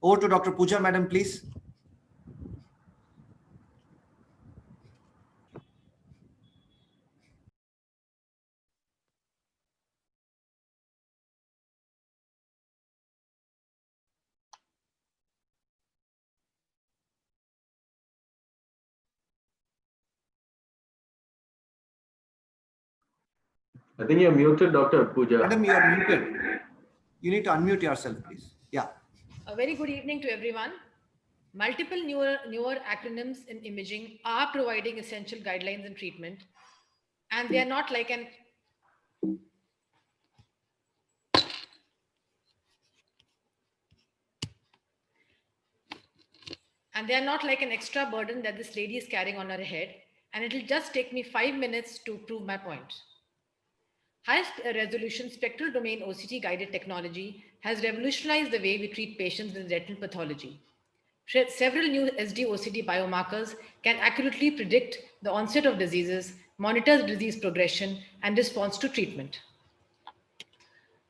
Over to Dr. Pooja, madam, please. I think you're muted, Dr. Pooja. Madam, you are muted. You need to unmute yourself, please. Yeah. A very good evening to everyone. Multiple newer acronyms in imaging are providing essential guidelines and treatment, and they are not like an extra burden that this lady is carrying on her head, and it'll just take me 5 minutes to prove my point. High resolution spectral domain OCT guided technology has revolutionized the way we treat patients with retinal pathology. Several new SD-OCT biomarkers can accurately predict the onset of diseases, monitor disease progression, and response to treatment.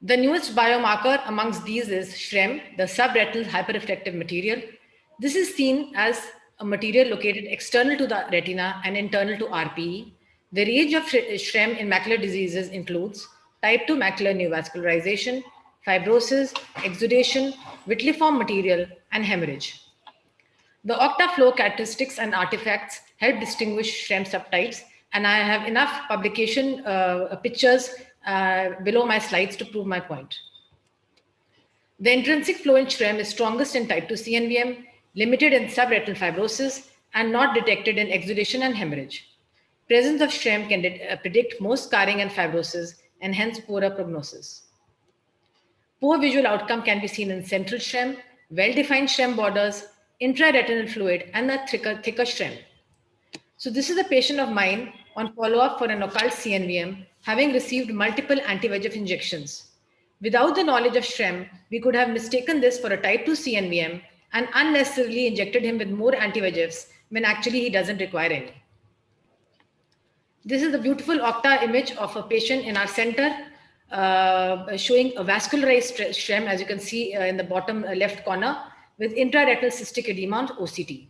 The newest biomarker amongst these is SHREM, the subretinal hyperreflective material. This is seen as a material located external to the retina and internal to RPE. The range of SHREM in macular diseases includes type 2 macular neovascularization, fibrosis, exudation, vitelliform material, and hemorrhage. The OCTA-flow characteristics and artifacts help distinguish SHREM subtypes, and I have enough publication pictures below my slides to prove my point. The intrinsic flow in SHREM is strongest in type 2 CNVM, limited in subretinal fibrosis, and not detected in exudation and hemorrhage. Presence of SHREM can predict more scarring and fibrosis, and hence poorer prognosis. Poor visual outcome can be seen in central SHREM, well-defined SHREM borders, intraretinal fluid, and a thicker SHREM. So this is a patient of mine on follow-up for an occult CNVM, having received multiple anti-VEGF injections. Without the knowledge of SHREM, we could have mistaken this for a type 2 CNVM and unnecessarily injected him with more anti-VEGFs when actually he doesn't require any. This is a beautiful OCTA image of a patient in our center showing a vascularized SHREM, as you can see in the bottom left corner, with intraretinal cystic edema on OCT,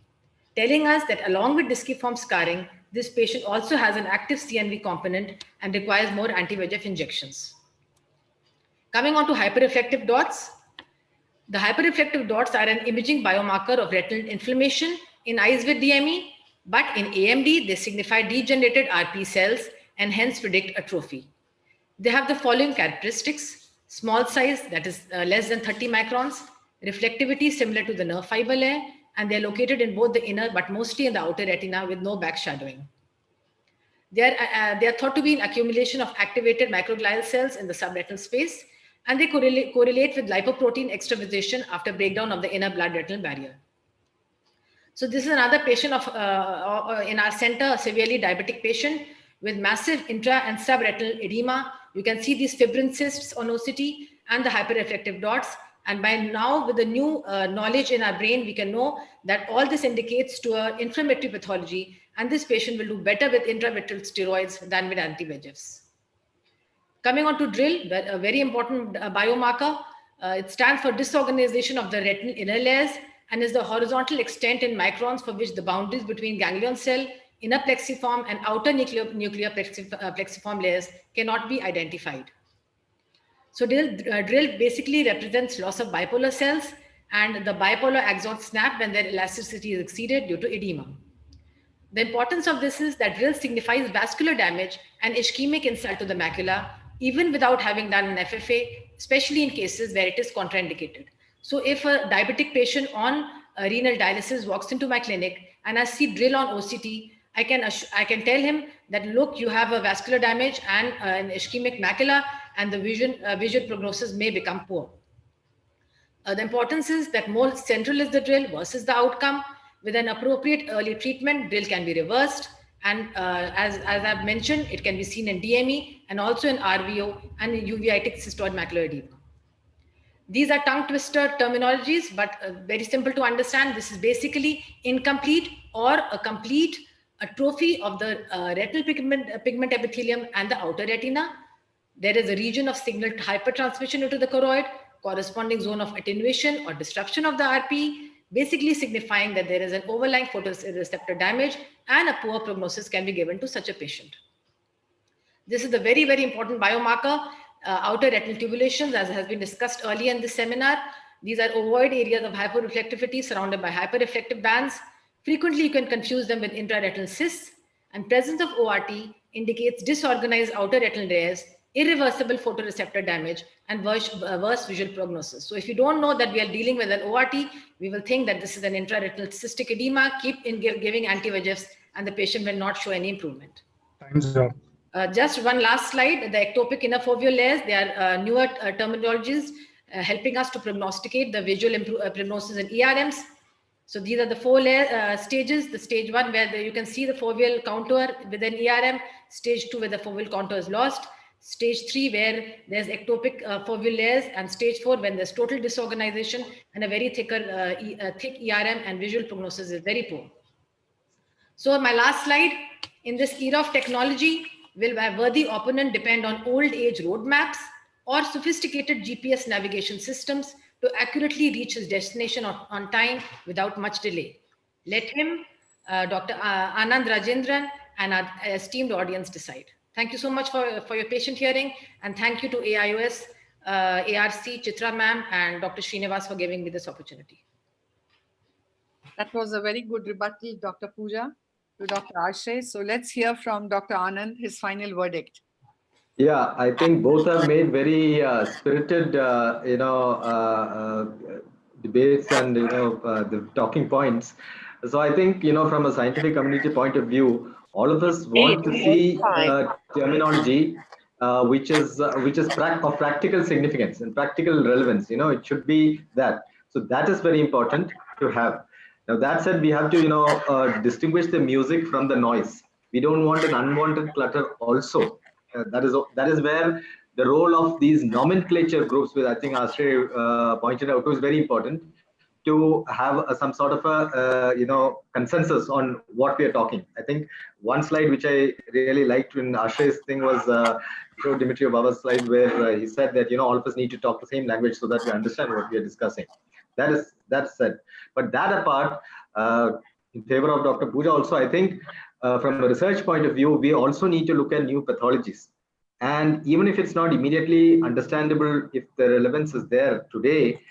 telling us that along with disciform scarring, this patient also has an active CNV component and requires more anti-VEGF injections. Coming on to hyperreflective dots. The hyperreflective dots are an imaging biomarker of retinal inflammation in eyes with DME, but in AMD, they signify degenerated RP cells and hence predict atrophy. They have the following characteristics: small size, that is less than 30 microns, reflectivity similar to the nerve fiber layer, and they're located in both the inner but mostly in the outer retina with no backshadowing. They are thought to be an accumulation of activated microglial cells in the subretinal space, and they correlate with lipoprotein extravasation after breakdown of the inner blood retinal barrier. So this is another patient in our center, a severely diabetic patient with massive intra and subretinal edema. You can see these fibrin cysts on OCT and the hyperreflective dots. And by now, with the new knowledge in our brain, we can know that all this indicates to an inflammatory pathology, and this patient will do better with intravitreal steroids than with anti-VEGFs. Coming on to DRIL, a very important biomarker. It stands for disorganization of the retinal inner layers and is the horizontal extent in microns for which the boundaries between ganglion cell, inner plexiform, and outer nuclear plexiform layers cannot be identified. So DRIL basically represents loss of bipolar cells, and the bipolar axons snap when their elasticity is exceeded due to edema. The importance of this is that DRIL signifies vascular damage and ischemic insult to the macula, even without having done an FFA, especially in cases where it is contraindicated. So if a diabetic patient on renal dialysis walks into my clinic and I see DRIL on OCT, I can tell him that, look, you have a vascular damage and an ischemic macula, and the visual prognosis may become poor. The importance is that more central is the DRIL versus the outcome. With an appropriate early treatment, DRIL can be reversed. And as I've mentioned, it can be seen in DME and also in RVO and in uveitic cystoid macular edema. These are tongue twister terminologies, but very simple to understand. This is basically incomplete or a complete atrophy of the retinal pigment epithelium and the outer retina. There is a region of signal hypertransmission into the choroid, corresponding zone of attenuation or disruption of the RP, basically signifying that there is an overlying photoreceptor damage and a poor prognosis can be given to such a patient. This is the very, very important biomarker, outer retinal tubulations, as has been discussed earlier in this seminar. These are ovoid areas of hyporeflectivity surrounded by hyperreflective bands. Frequently, you can confuse them with intraretinal cysts, and presence of ORT indicates disorganized outer retinal layers, irreversible photoreceptor damage, and worse visual prognosis. So if you don't know that we are dealing with an ORT, we will think that this is an intraretinal cystic edema, keep giving anti-VEGFs, and the patient will not show any improvement. Time's up. Just one last slide, the ectopic inner foveal layers, they are newer terminologies helping us to prognosticate the visual prognosis in ERMs. So these are the 4 layer, stages. The stage 1 where you can see the foveal contour within ERM, stage 2 where the foveal contour is lost, stage 3 where there's ectopic foveal layers, and stage 4 when there's total disorganization and a very thick ERM and visual prognosis is very poor. So my last slide, in this era of technology, will a worthy opponent depend on old age roadmaps or sophisticated GPS navigation systems to accurately reach his destination on time without much delay? Let him, Dr. Anand Rajendran, and our esteemed audience decide. Thank you so much for your patient hearing, and thank you to AIOS, ARC, Chitra ma'am, and Dr. Srinivas for giving me this opportunity. That was a very good rebuttal, Dr. Pooja, to Dr. Ashay. So let's hear from Dr. Anand, his final verdict. Yeah, I think both have made very spirited, debates and the talking points. So I think from a scientific community point of view, all of us want to see terminology which is of practical significance and practical relevance. It should be that. So that is very important to have. Now that said, we have to distinguish the music from the noise. We don't want an unwanted clutter also. That is where the role of these nomenclature groups, which I think Ashay pointed out, was very important to have some sort of a consensus on what we are talking. I think one slide which I really liked in Ashay's thing was Dimitri Baba's slide, where he said that all of us need to talk the same language so that we understand what we are discussing. That's said. But that apart, in favor of Dr. Pooja also, I think from a research point of view, we also need to look at new pathologies. And even if it's not immediately understandable, if the relevance is there today,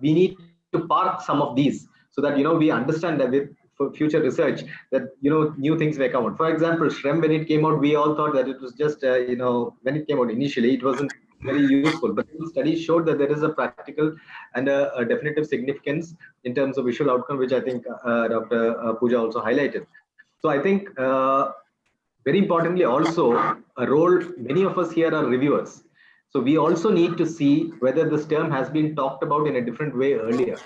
we need to park some of these so that we understand that with for future research that new things may come out. For example, SHREM, when it came out, we all thought that it was just when it came out initially, it wasn't very useful, but studies showed that there is a practical and a definitive significance in terms of visual outcome, which I think Dr. Pooja also highlighted. So I think very importantly also a role, many of us here are reviewers. So we also need to see whether this term has been talked about in a different way earlier,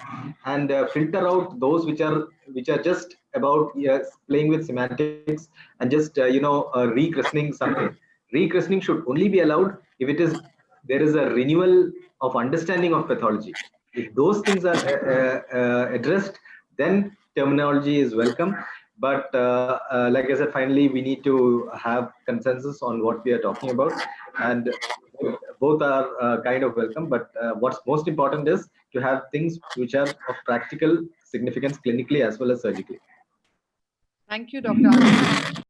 and filter out those which are just about playing with semantics and just rechristening something. Rechristening should only be allowed if there is a renewal of understanding of pathology. If those things are addressed, then terminology is welcome. But like I said, finally, we need to have consensus on what we are talking about, and both are kind of welcome. But what's most important is to have things which are of practical significance clinically as well as surgically. Thank you, Dr. Anand.